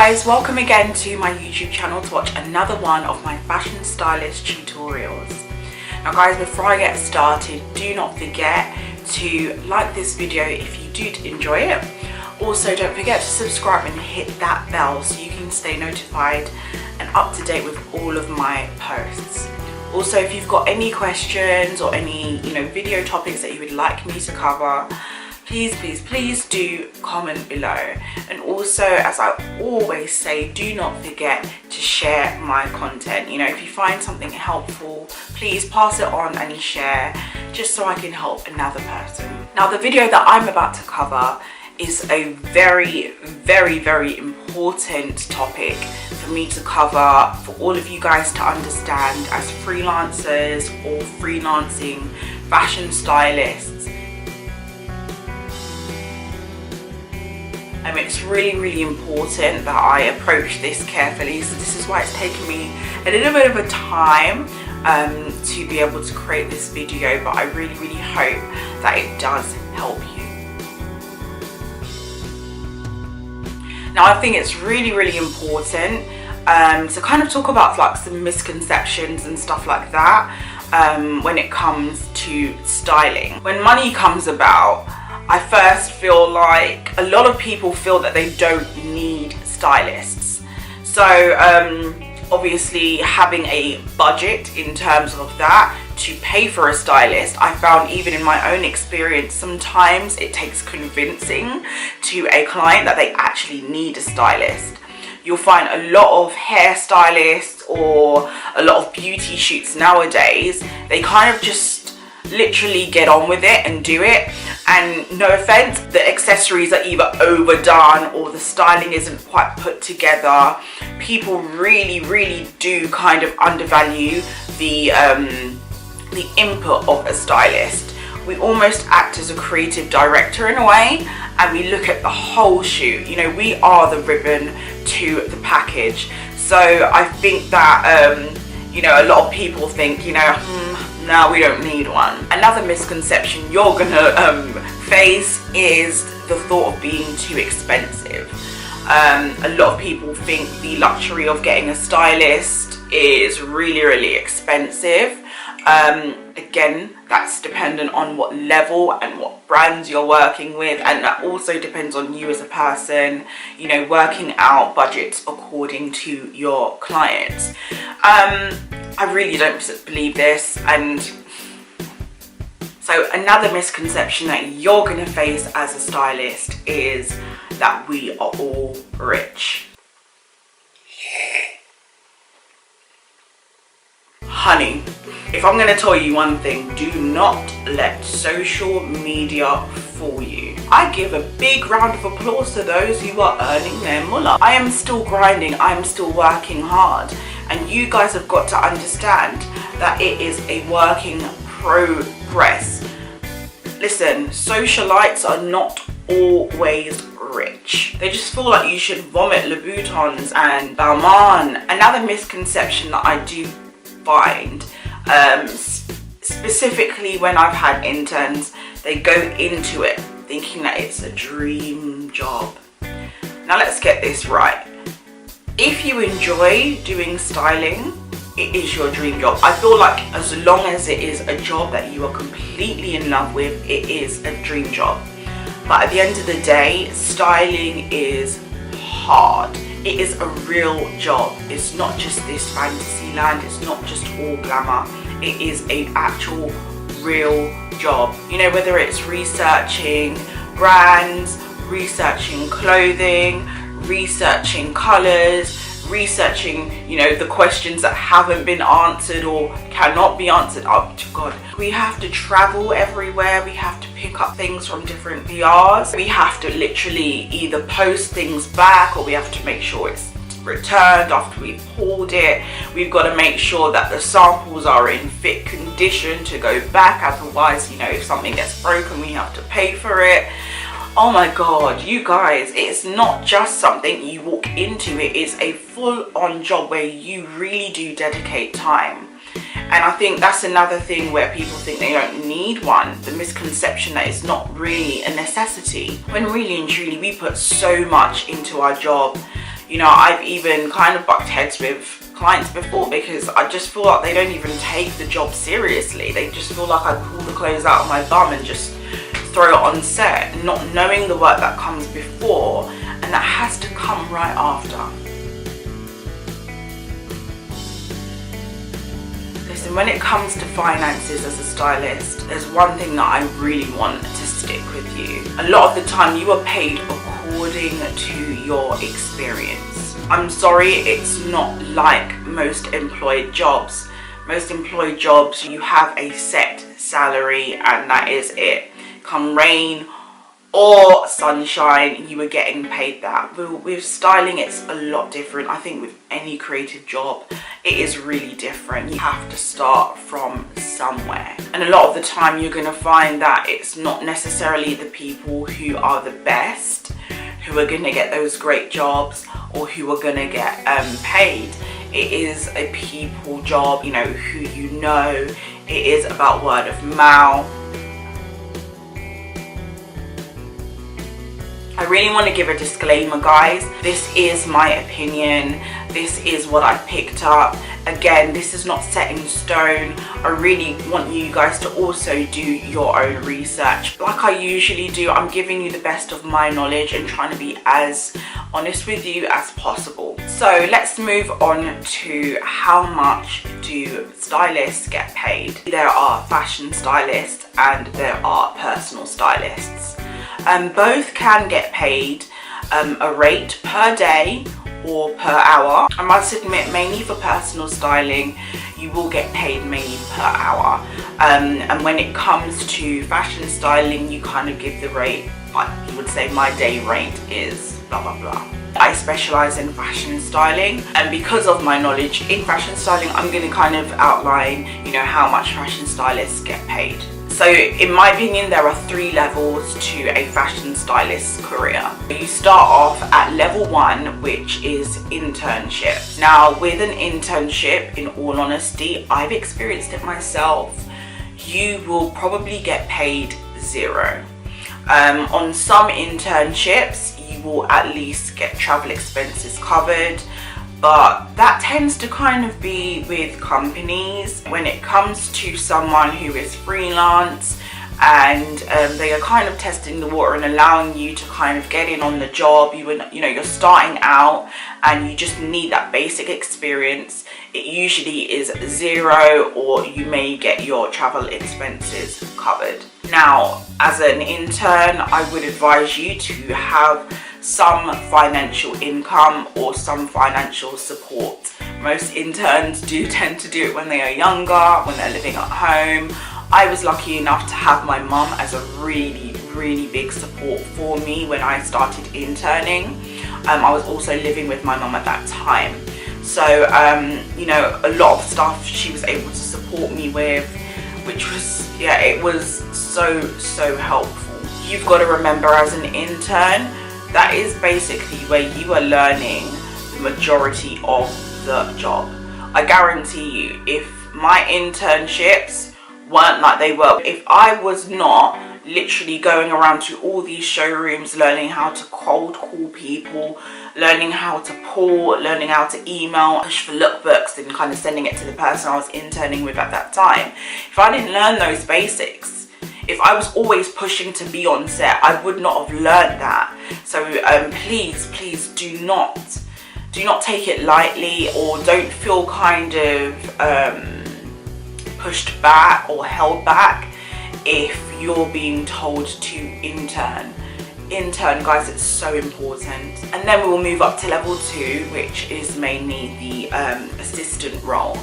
guys, welcome again to my YouTube channel to watch another one of my fashion stylist tutorials. Now guys, before I get started, do not forget to like this video if you did enjoy it. Also, don't forget to subscribe and hit that bell so you can stay notified and up to date with all of my posts. Also, if you've got any questions or any video topics that you would like me to cover, please do comment below. And also, as I always say, do not forget to share my content. If you find something helpful, please pass it on and share, just so I can help another person. Now, the video that I'm about to cover is a very important topic for me to cover, for all of you guys to understand as freelancers or freelancing fashion stylists. It's really important that I approach this carefully, so this is why it's taken me a little bit of a time to be able to create this video, but I really hope that it does help you. Now, I think it's really important to kind of talk about like some misconceptions and stuff like that when it comes to styling. When money comes about, I first feel like a lot of people feel that they don't need stylists. So obviously having a budget in terms of that to pay for a stylist, I found even in my own experience, sometimes it takes convincing to a client that they actually need a stylist. You'll find a lot of hairstylists or a lot of beauty shoots nowadays, they kind of just literally get on with it and do it, and no offense, the accessories are either overdone or the styling isn't quite put together. People really do kind of undervalue the input of a stylist. We almost act as a creative director in a way, and we look at the whole shoot. We are the ribbon to the package. So I think that a lot of people think, no, we don't need one. Another misconception you're gonna face is the thought of being too expensive. A lot of people think the luxury of getting a stylist is really expensive. Again, that's dependent on what level and what brands you're working with, and that also depends on you as a person, working out budgets according to your clients. I really don't believe this. And so another misconception that you're going to face as a stylist is that we are all rich. Honey, if I'm going to tell you one thing, do not let social media fool you. I give a big round of applause to those who are earning their mullah. I am still grinding, I am still working hard, and you guys have got to understand that it is a working progress. Listen, socialites are not always rich. They just feel like you should vomit Louboutins and Balmain. Another misconception that I do find, specifically when I've had interns, they go into it thinking that it's a dream job. Now let's get this right. If you enjoy doing styling, it is your dream job. I feel like as long as it is a job that you are completely in love with, it is a dream job. But at the end of the day, styling is hard. It is a real job. It's not just this fantasy land. It's not just all glamour. It is an actual real job. Whether it's researching brands, researching clothing, researching colors, researching the questions that haven't been answered or cannot be answered. Oh God, we have to travel everywhere. We have to pick up things from different PRs. We have to literally either post things back, or we have to make sure it's returned after we've pulled it. We've got to make sure that the samples are in fit condition to go back, otherwise if something gets broken, we have to pay for it. Oh my God, you guys, it's not just something you walk into. It is a full-on job where you really do dedicate time. And I think that's another thing where people think they don't need one. The misconception that it's not really a necessity, when really and truly we put so much into our job. You know, I've even kind of bucked heads with clients before because I just feel like they don't even take the job seriously. They just feel like I pull the clothes out of my bum and just throw it on set, not knowing the work that comes before and that has to come right after. Listen, when it comes to finances as a stylist, there's one thing that I really want to stick with you. A lot of the time you are paid according to your experience. I'm sorry, it's not like most employed jobs. Most employed jobs, you have a set salary and that is it. Come rain or sunshine, you are getting paid that. With styling, it's a lot different. I think with any creative job, it is really different. You have to start from somewhere. And a lot of the time, you're going to find that it's not necessarily the people who are the best who are going to get those great jobs or who are going to get paid. It is a people job, you know, who you know. It is about word of mouth. I really want to give a disclaimer, guys. This is my opinion. This is what I picked up. Again, this is not set in stone. I really want you guys to also do your own research. Like I usually do, I'm giving you the best of my knowledge and trying to be as honest with you as possible. So let's move on to how much do stylists get paid. There are fashion stylists and there are personal stylists. Both can get paid a rate per day or per hour. I must admit, mainly for personal styling, you will get paid mainly per hour. And when it comes to fashion styling, you kind of give the rate, like you would say my day rate is blah blah blah. I specialise in fashion styling, and because of my knowledge in fashion styling, I'm going to kind of outline, you know, how much fashion stylists get paid. So in my opinion, there are 3 levels to a fashion stylist career. You start off at level 1, which is internship. Now with an internship, in all honesty, I've experienced it myself, you will probably get paid 0. On some internships, you will at least get travel expenses covered, but that tends to kind of be with companies. When it comes to someone who is freelance and they are kind of testing the water and allowing you to kind of get in on the job, you know, you're starting out and you just need that basic experience, it usually is 0, or you may get your travel expenses covered. Now, as an intern, I would advise you to have some financial income or some financial support. Most interns do tend to do it when they are younger, when they're living at home. I was lucky enough to have my mum as a really big support for me when I started interning. I was also living with my mum at that time. So, you know, a lot of stuff she was able to support me with, which was, yeah, it was so helpful. You've got to remember, as an intern, that is basically where you are learning the majority of the job. I guarantee you, if my internships weren't like they were, if I was not literally going around to all these showrooms, learning how to cold call people, learning how to pull, learning how to email, push for lookbooks and kind of sending it to the person I was interning with at that time, if I didn't learn those basics, if I was always pushing to be on set, I would not have learned that. So please do not take it lightly, or don't feel kind of pushed back or held back if you're being told to intern. Intern, guys, it's so important. And then we'll move up to level 2, which is mainly the assistant role.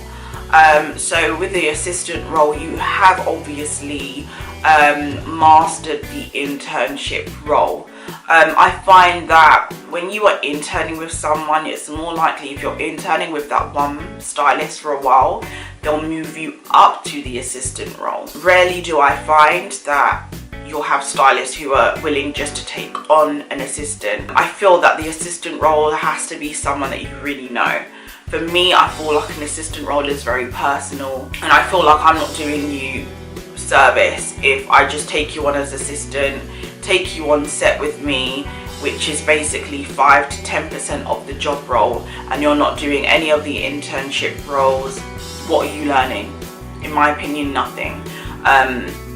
So with the assistant role, you have obviously mastered the internship role. I find that when you are interning with someone, it's more likely, if you're interning with that one stylist for a while, they'll move you up to the assistant role. Rarely do I find that you'll have stylists who are willing just to take on an assistant. I feel that the assistant role has to be someone that you really know. For me, I feel like an assistant role is very personal, and I feel like I'm not doing you service if I just take you on as assistant, take you on set with me, which is basically 5 to 10% of the job role, and you're not doing any of the internship roles, what are you learning? In my opinion, nothing.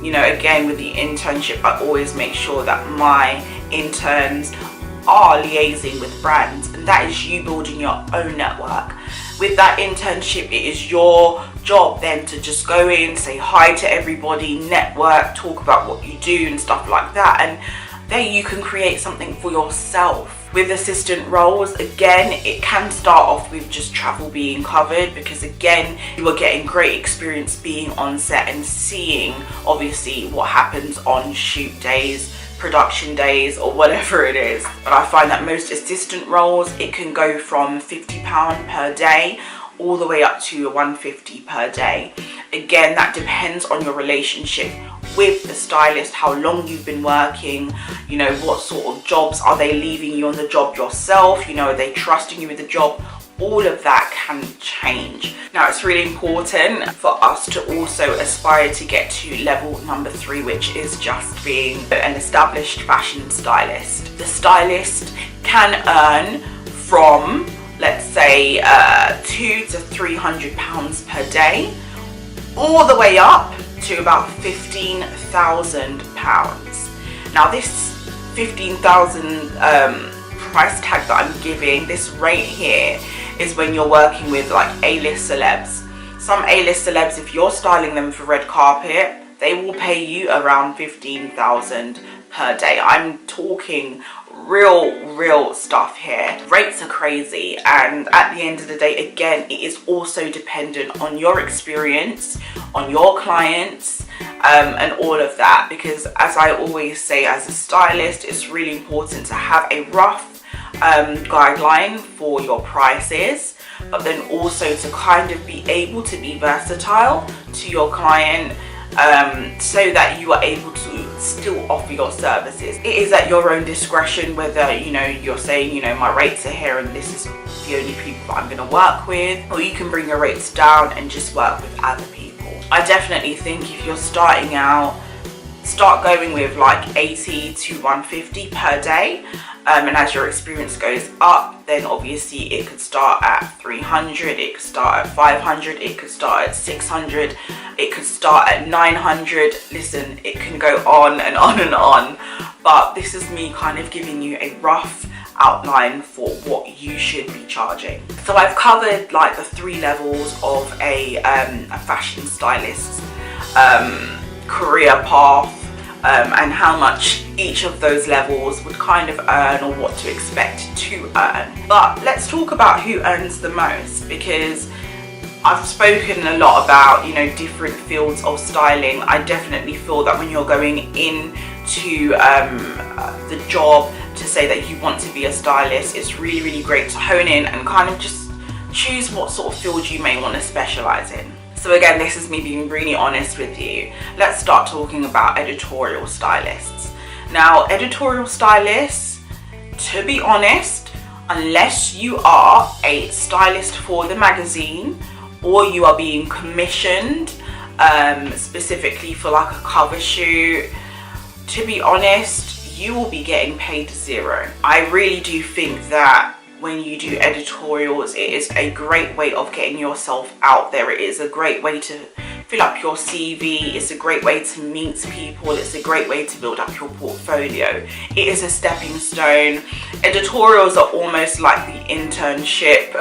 You know, again, with the internship, I always make sure that my interns are liaising with brands, and that is you building your own network. With that internship, it is your job then to just go in, say hi to everybody, network, talk about what you do and stuff like that, and there you can create something for yourself. With assistant roles, again, it can start off with just travel being covered, because again, you are getting great experience being on set and seeing obviously what happens on shoot days, production days, or whatever it is. But I find that most assistant roles, it can go from £50 per day all the way up to £150 per day. Again, that depends on your relationship with the stylist, how long you've been working, you know, what sort of jobs are they leaving you on the job yourself, you know, are they trusting you with the job? All of that can change. Now, it's really important for us to also aspire to get to level number 3, which is just being an established fashion stylist. The stylist can earn from, let's say, £200 to £300 per day, all the way up to about £15,000. Now, this 15,000 price tag that I'm giving, this rate here, is when you're working with like A-list celebs. Some A-list celebs, if you're styling them for red carpet, they will pay you around 15,000 per day. I'm talking real stuff here. Rates are crazy, and at the end of the day, again, it is also dependent on your experience, on your clients, and all of that, because as I always say, as a stylist, it's really important to have a rough guideline for your prices, but then also to kind of be able to be versatile to your client, so that you are able to still offer your services. It is at your own discretion whether, you know, you're saying, you know, my rates are here and this is the only people that I'm going to work with, or you can bring your rates down and just work with other people. I definitely think if you're starting out, start going with like 80 to 150 per day, and as your experience goes up, then obviously it could start at 300, it could start at 500, it could start at 600, it could start at 900. Listen, it can go on and on and on, but this is me kind of giving you a rough outline for what you should be charging. So I've covered like the 3 levels of a fashion stylist's career path, and how much each of those levels would kind of earn, or what to expect to earn. But let's talk about who earns the most, because I've spoken a lot about, you know, different fields of styling. I definitely feel that when you're going into the job to say that you want to be a stylist, it's really great to hone in and kind of just choose what sort of field you may want to specialize in. So again, this is me being really honest with you. Let's start talking about editorial stylists. Now, editorial stylists, to be honest, unless you are a stylist for the magazine, or you are being commissioned specifically for like a cover shoot, to be honest, you will be getting paid 0. I really do think that when you do editorials, it is a great way of getting yourself out there. It is a great way to fill up your CV. It's a great way to meet people. It's a great way to build up your portfolio. It is a stepping stone. Editorials are almost like the internship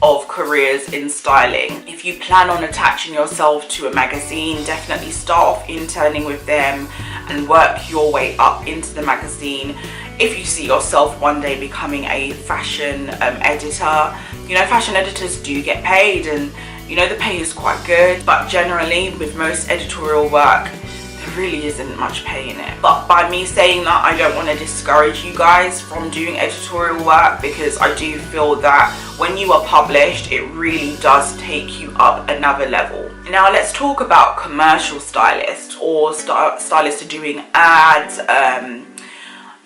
of careers in styling. If you plan on attaching yourself to a magazine, definitely start off interning with them and work your way up into the magazine. If you see yourself one day becoming a fashion editor, you know, fashion editors do get paid, and you know, the pay is quite good, but generally with most editorial work, there really isn't much pay in it. But by me saying that, I don't want to discourage you guys from doing editorial work, because I do feel that when you are published, it really does take you up another level. Now let's talk about commercial stylists, or stylists are doing ads,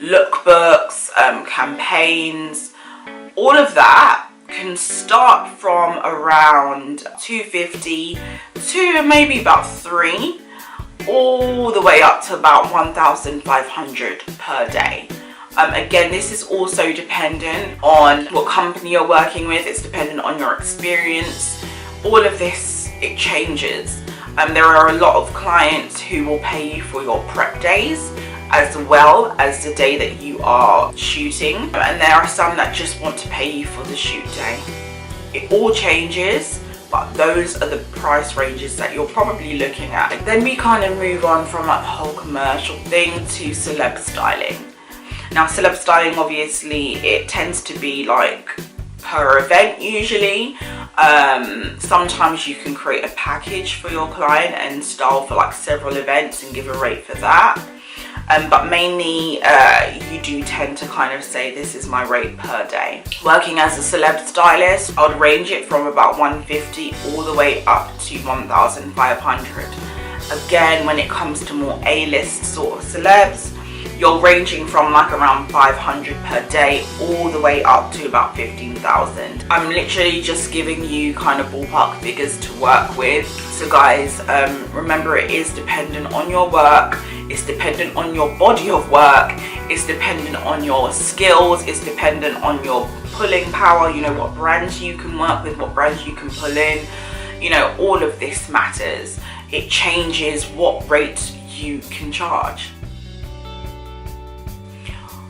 lookbooks, campaigns. All of that can start from around 250 to maybe about 3, all the way up to about 1,500 per day. Again, this is also dependent on what company you're working with. It's dependent on your experience. All of this, it changes. There are a lot of clients who will pay you for your prep days as well as the day that you are shooting, and there are some that just want to pay you for the shoot day. It all changes, but those are the price ranges that you're probably looking at. Then we kind of move on from like the whole commercial thing to celeb styling. Now, celeb styling, obviously, it tends to be like per event usually. Sometimes you can create a package for your client and style for like several events and give a rate for that. But mainly you do tend to kind of say, this is my rate per day. Working as a celeb stylist, I would range it from about $150 all the way up to $1,500. Again, when it comes to more A-list sort of celebs, you're ranging from like around $500 per day all the way up to about $15,000. I'm literally just giving you kind of ballpark figures to work with. So guys, remember, it is dependent on your work, it's dependent on your body of work, it's dependent on your skills, it's dependent on your pulling power, you know, what brands you can work with, what brands you can pull in, you know, all of this matters. It changes what rate you can charge.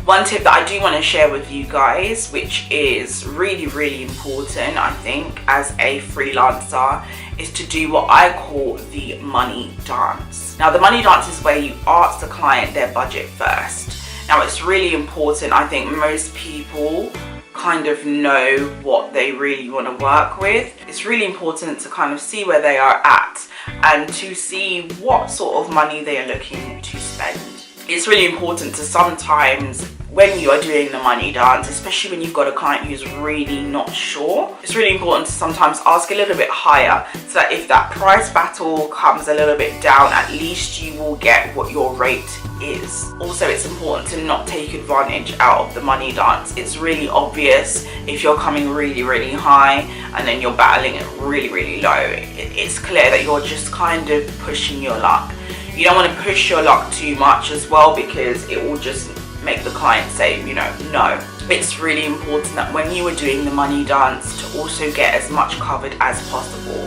One tip that I do want to share with you guys, which is really, really important, I think, as a freelancer, is to do what I call the money dance. Now, the money dance is where you ask the client their budget first. Now, it's really important. I think most people kind of know what they really want to work with. It's really important to kind of see where they are at and to see what sort of money they are looking to spend. It's really important to sometimes, when you are doing the money dance, especially when you've got a client who's really not sure, it's really important to sometimes ask a little bit higher, so that if that price battle comes a little bit down, at least you will get what your rate is. Also, it's important to not take advantage out of the money dance. It's really obvious if you're coming really, really high and then you're battling it really, really low. It's clear that you're just kind of pushing your luck. You don't want to push your luck too much as well, because it will just make the client say, you know, no. It's really important that when you are doing the money dance to also get as much covered as possible.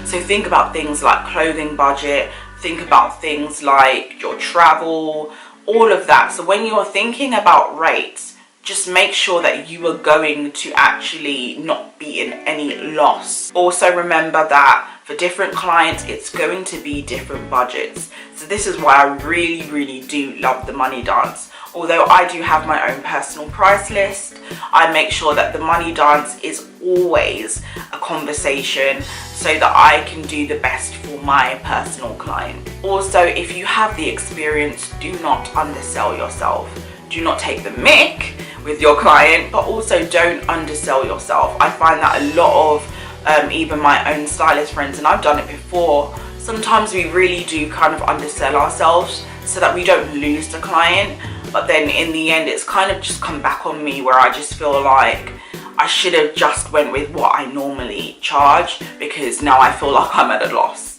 So think about things like clothing budget, think about things like your travel, all of that. So when you're thinking about rates, just make sure that you are going to actually not be in any loss. Also remember that for different clients, it's going to be different budgets. So this is why I really, really do love the money dance. Although I do have my own personal price list, I make sure that the money dance is always a conversation so that I can do the best for my personal client. Also, if you have the experience, do not undersell yourself. Do not take the mick with your client, but also don't undersell yourself. I find that a lot of even my own stylist friends, and I've done it before, sometimes we really do kind of undersell ourselves so that we don't lose the client. But then in the end, it's kind of just come back on me where I just feel like I should have just went with what I normally charge, because now I feel like I'm at a loss.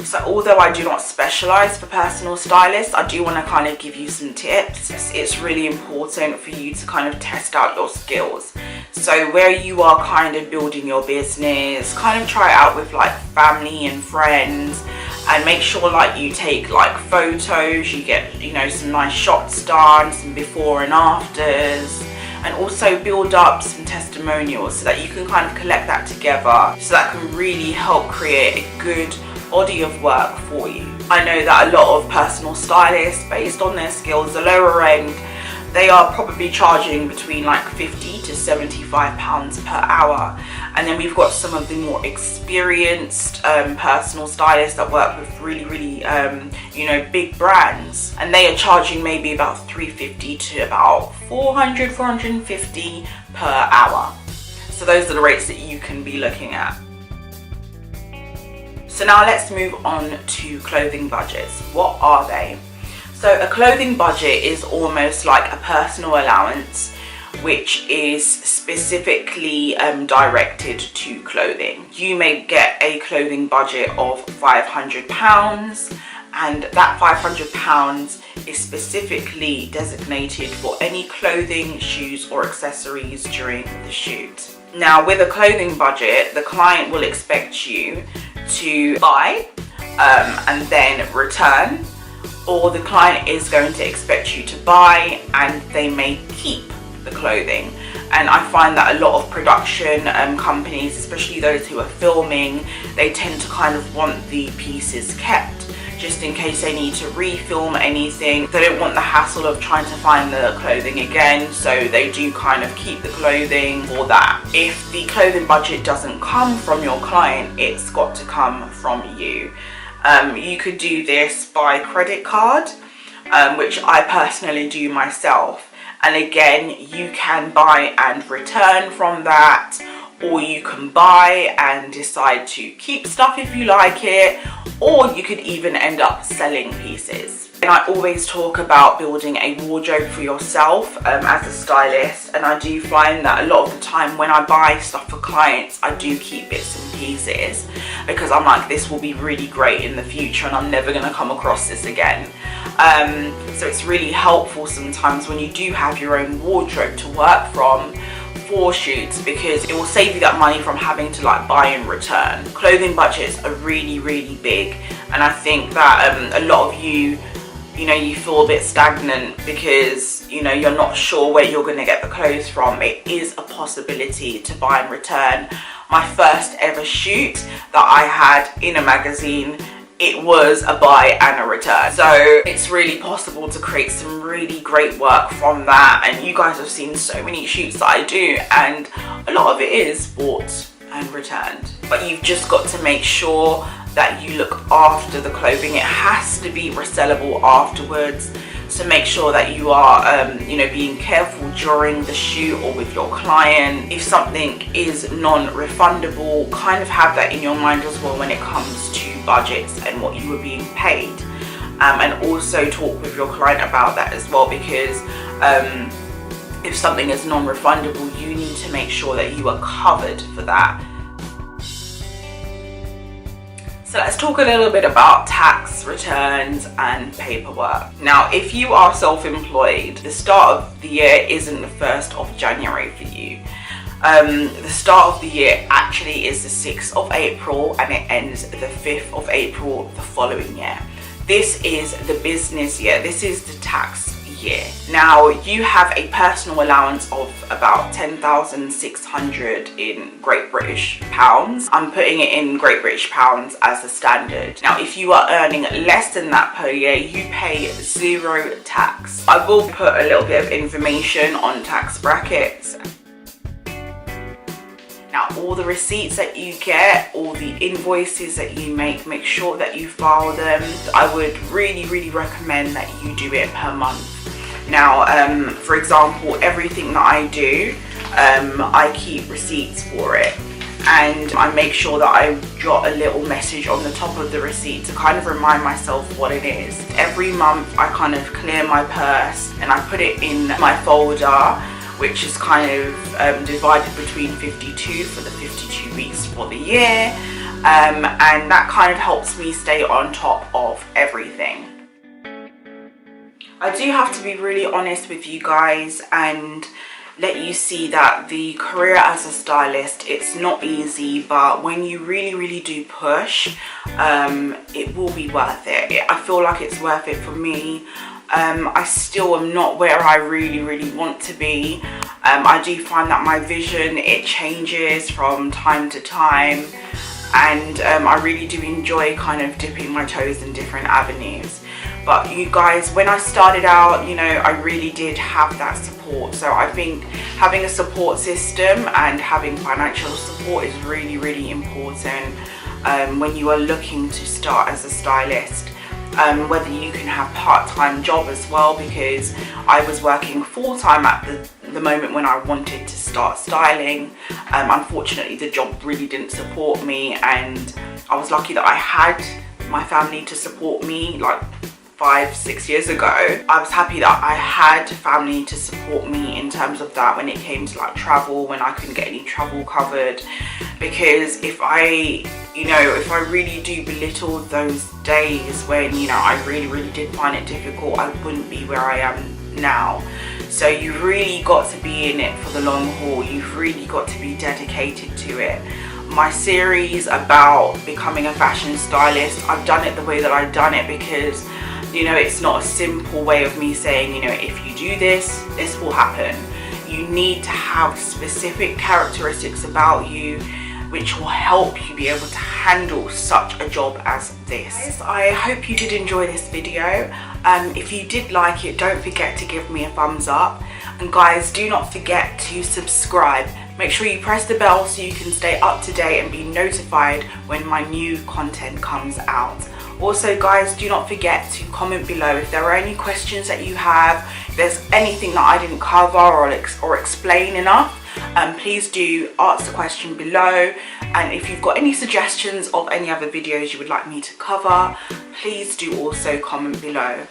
So although I do not specialize for personal stylists, I do want to kind of give you some tips. It's really important for you to kind of test out your skills. So where you are kind of building your business, kind of try it out with like family and friends, and make sure like you take like photos, you get, you know, some nice shots done, some before and afters, and also build up some testimonials so that you can kind of collect that together, so that can really help create a good body of work for you. I know that a lot of personal stylists, based on their skills, the lower end, they are probably charging between like £50 to £75 per hour. And then we've got some of the more experienced personal stylists that work with really, really, you know, big brands. And they are charging maybe about £350 to about £400, £450 per hour. So those are the rates that you can be looking at. So now let's move on to clothing budgets. What are they? So a clothing budget is almost like a personal allowance, which is specifically directed to clothing. You may get a clothing budget of £500, and that £500 is specifically designated for any clothing, shoes or accessories during the shoot. Now with a clothing budget, the client will expect you to buy and then return, or the client is going to expect you to buy and they may keep the clothing. And I find that a lot of production companies, especially those who are filming, they tend to kind of want the pieces kept just in case they need to refilm anything. They don't want the hassle of trying to find the clothing again, so they do kind of keep the clothing for that. If the clothing budget doesn't come from your client, it's got to come from you. You could do this by credit card, which I personally do myself. And again, you can buy and return from that, or you can buy and decide to keep stuff if you like it, or you could even end up selling pieces. And I always talk about building a wardrobe for yourself as a stylist, and I do find that a lot of the time when I buy stuff for clients, I do keep bits and pieces because I'm like, this will be really great in the future and I'm never going to come across this again. So it's really helpful sometimes when you do have your own wardrobe to work from for shoots, because it will save you that money from having to like buy and return. Clothing budgets are really big, and I think that a lot of you feel a bit stagnant because you're not sure where you're going to get the clothes from. It is a possibility to buy and return. My first ever shoot that I had in a magazine, it was a buy and a return. So it's really possible to create some really great work from that. And you guys have seen so many shoots that I do, and a lot of it is bought and returned. But you've just got to make sure that you look after the clothing. It has to be resellable afterwards. So make sure that you are, being careful during the shoot or with your client. If something is non-refundable, kind of have that in your mind as well when it comes to budgets and what you were being paid. And also talk with your client about that as well, because if something is non-refundable, you need to make sure that you are covered for that. So let's talk a little bit about tax returns and paperwork. Now, if you are self-employed, the start of the year isn't the 1st of January for you. The start of the year actually is the 6th of April and it ends the 5th of April the following year. This is the business year. This is the tax year. Now, you have a personal allowance of about 10,600 in Great British pounds. I'm putting it in Great British pounds as the standard. Now, if you are earning less than that per year, you pay 0 tax. I will put a little bit of information on tax brackets. Now, all the receipts that you get, all the invoices that you make sure that you file them. I would really recommend that you do it per month. Now, for example, everything that I do, I keep receipts for it, and I make sure that I jot a little message on the top of the receipt to kind of remind myself what it is. Every month I kind of clear my purse and I put it in my folder, which is kind of divided between 52 for the 52 weeks for the year, and that kind of helps me stay on top of everything. I do have to be really honest with you guys and let you see that the career as a stylist, it's not easy, but when you really do push, it will be worth it. I feel like it's worth it for me. I still am not where I really want to be. I do find that my vision, it changes from time to time, and I really do enjoy kind of dipping my toes in different avenues. But you guys, when I started out, I really did have that support. So I think having a support system and having financial support is really important when you are looking to start as a stylist. Whether you can have part-time job as well, because I was working full-time at the moment when I wanted to start styling. Unfortunately, the job really didn't support me, and I was lucky that I had my family to support me like 5-6 years ago. I was happy that I had family to support me in terms of that when it came to like travel, when I couldn't get any travel covered, because if I you know, if I really do belittle those days when, you know, I really did find it difficult, I wouldn't be where I am now. So you've really got to be in it for the long haul. You've really got to be dedicated to it. My series about becoming a fashion stylist, I've done it the way that I've done it because, you know, it's not a simple way of me saying, you know, if you do this, this will happen. You need to have specific characteristics about you which will help you be able to handle such a job as this. I hope you did enjoy this video. If you did like it, don't forget to give me a thumbs up. And guys, do not forget to subscribe. Make sure you press the bell so you can stay up to date and be notified when my new content comes out. Also guys, do not forget to comment below if there are any questions that you have, if there's anything that I didn't cover or explain enough. Please do ask the question below, and if you've got any suggestions of any other videos you would like me to cover, please do also comment below.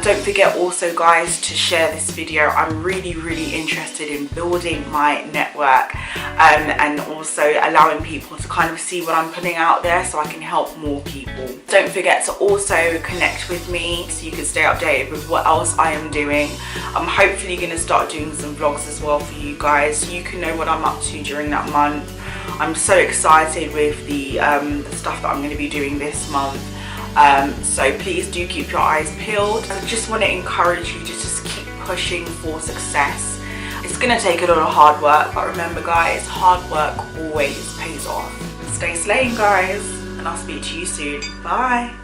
Don't forget also guys to share this video. I'm really interested in building my network and also allowing people to kind of see what I'm putting out there so I can help more people. Don't forget to also connect with me so you can stay updated with what else I am doing. I'm hopefully going to start doing some vlogs as well for you guys so you can know what I'm up to during that month. I'm so excited with the stuff that I'm going to be doing this month. So please do keep your eyes peeled. I just want to encourage you to just keep pushing for success. It's going to take a lot of hard work, but remember guys, hard work always pays off. Stay slaying guys, and I'll speak to you soon. Bye.